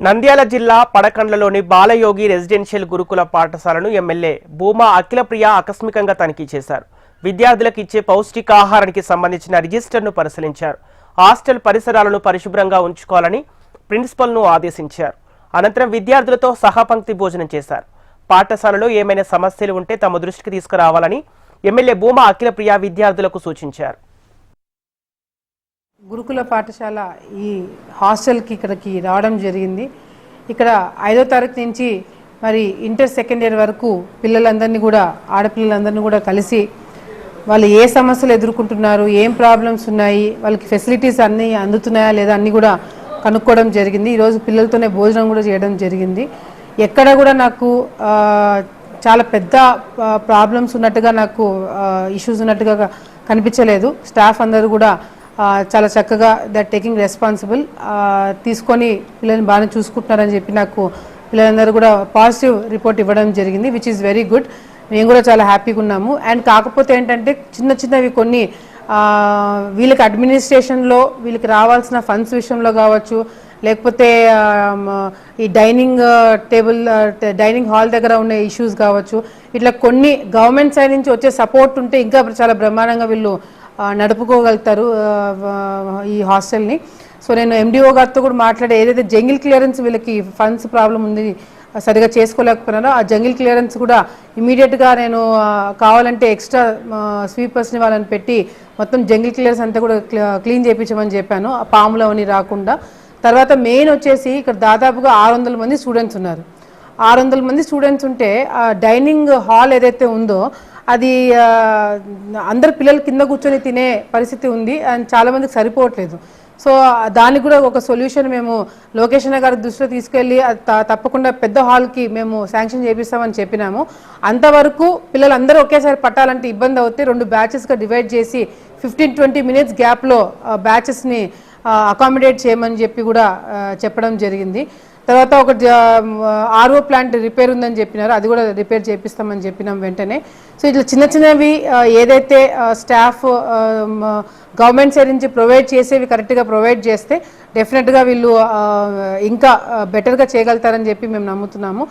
నంద్యాల జిల్లా పడకండ్లలోని బాలయోగి రెసిడెన్షియల్ గురుకుల పాఠశాలను ఎమ్మెల్యే భూమా అఖిలప్రియ ఆకస్మికంగా తనిఖీ చేశారు. విద్యార్థులకు ఇచ్చే పౌష్టికాహారానికి సంబంధించిన రిజిస్టర్ను పరిశీలించారు. హాస్టల్ పరిసరాలను పరిశుభ్రంగా ఉంచుకోవాలని ప్రిన్సిపల్ను ఆదేశించారు. అనంతరం విద్యార్థులతో సహపంక్తి భోజనం చేశారు. పాఠశాలలో ఏమైనా సమస్యలు ఉంటే తమ దృష్టికి తీసుకురావాలని ఎమ్మెల్యే భూమా అఖిలప్రియ విద్యార్థులకు సూచించారు. గురుకుల పాఠశాల ఈ హాస్టల్కి ఇక్కడికి రావడం జరిగింది. ఇక్కడ 5వ తరగతి నుంచి మరి ఇంటర్ సెకండ్ ఇయర్ వరకు పిల్లలందరినీ కూడా ఆడపిల్లలందరినీ కూడా కలిసి వాళ్ళు ఏ సమస్యలు ఎదుర్కొంటున్నారు, ఏం ప్రాబ్లమ్స్ ఉన్నాయి, వాళ్ళకి ఫెసిలిటీస్ అన్నీ అందుతున్నాయా లేదా అన్నీ కూడా కనుక్కోవడం జరిగింది. ఈరోజు పిల్లలతోనే భోజనం కూడా చేయడం జరిగింది. ఎక్కడ కూడా నాకు చాలా పెద్ద ప్రాబ్లమ్స్ ఉన్నట్టుగా నాకు ఇష్యూస్ ఉన్నట్టుగా కనిపించలేదు. స్టాఫ్ అందరూ కూడా చాలా చక్కగా టేకింగ్ రెస్పాన్సిబుల్ తీసుకొని పిల్లల్ని బాగా చూసుకుంటున్నారని చెప్పి నాకు పిల్లలందరూ కూడా పాజిటివ్ రిపోర్ట్ ఇవ్వడం జరిగింది, విచ్ ఈస్ వెరీ గుడ్. మేము కూడా చాలా హ్యాపీగా ఉన్నాము. అండ్ కాకపోతే ఏంటంటే చిన్నవి కొన్ని వీళ్ళకి అడ్మినిస్ట్రేషన్లో వీళ్ళకి రావాల్సిన ఫండ్స్ విషయంలో కావచ్చు, లేకపోతే ఈ డైనింగ్ హాల్ దగ్గర ఉన్న ఇష్యూస్ కావచ్చు, ఇట్లా కొన్ని గవర్నమెంట్ సైడ్ నుంచి వచ్చే సపోర్ట్ ఉంటే ఇంకా చాలా బ్రహ్మాండంగా వీళ్ళు నడుపుకోగలుగుతారు ఈ హాస్టల్ని. సో నేను ఎండిఓ గారితో కూడా మాట్లాడే ఏదైతే జంగిల్ క్లియరెన్స్ వీళ్ళకి ఫండ్స్ ప్రాబ్లం ఉంది సరిగా చేసుకోలేకపోయినారో ఆ జంగిల్ క్లియరెన్స్ కూడా ఇమీడియట్గా నేను కావాలంటే ఎక్స్ట్రా స్వీపర్స్ని వాళ్ళని పెట్టి మొత్తం జంగిల్ క్లియరెన్స్ అంతా కూడా క్లీన్ చేయించమని చెప్పాను, ఆ పాములు అవన్నీ రాకుండా. తర్వాత మెయిన్ వచ్చేసి ఇక్కడ దాదాపుగా 600 మంది స్టూడెంట్స్ ఉన్నారు. 600 మంది స్టూడెంట్స్ ఉంటే ఆ డైనింగ్ హాల్ ఏదైతే ఉందో అది అందరు పిల్లలు కింద కూర్చొని తినే పరిస్థితి ఉంది అండ్ చాలామందికి సరిపోవట్లేదు. సో దానికి కూడా ఒక సొల్యూషన్ మేము లొకేషన్ గారి దృష్టిలో తీసుకెళ్ళి తప్పకుండా పెద్ద హాల్కి మేము శాంక్షన్ చేపిస్తామని చెప్పినాము. అంతవరకు పిల్లలందరూ ఒకేసారి పట్టాలంటే ఇబ్బంది అవుతే 2 బ్యాచెస్గా డివైడ్ చేసి 15-20 మినిట్స్ గ్యాప్లో బ్యాచెస్ని అకామిడేట్ చేయమని చెప్పి కూడా చెప్పడం జరిగింది. తర్వాత ఒక ఆర్ఓ ప్లాంట్ రిపేర్ ఉందని చెప్పినారు, అది కూడా రిపేర్ చేపిస్తామని చెప్పినాం వెంటనే. సో ఇట్లా చిన్నవి ఏదైతే స్టాఫ్ గవర్నమెంట్ సైడ్ నుంచి ప్రొవైడ్ చేసేవి కరెక్ట్గా ప్రొవైడ్ చేస్తే డెఫినెట్గా వీళ్ళు ఇంకా బెటర్గా చేయగలుగుతారని చెప్పి మేము నమ్ముతున్నాము.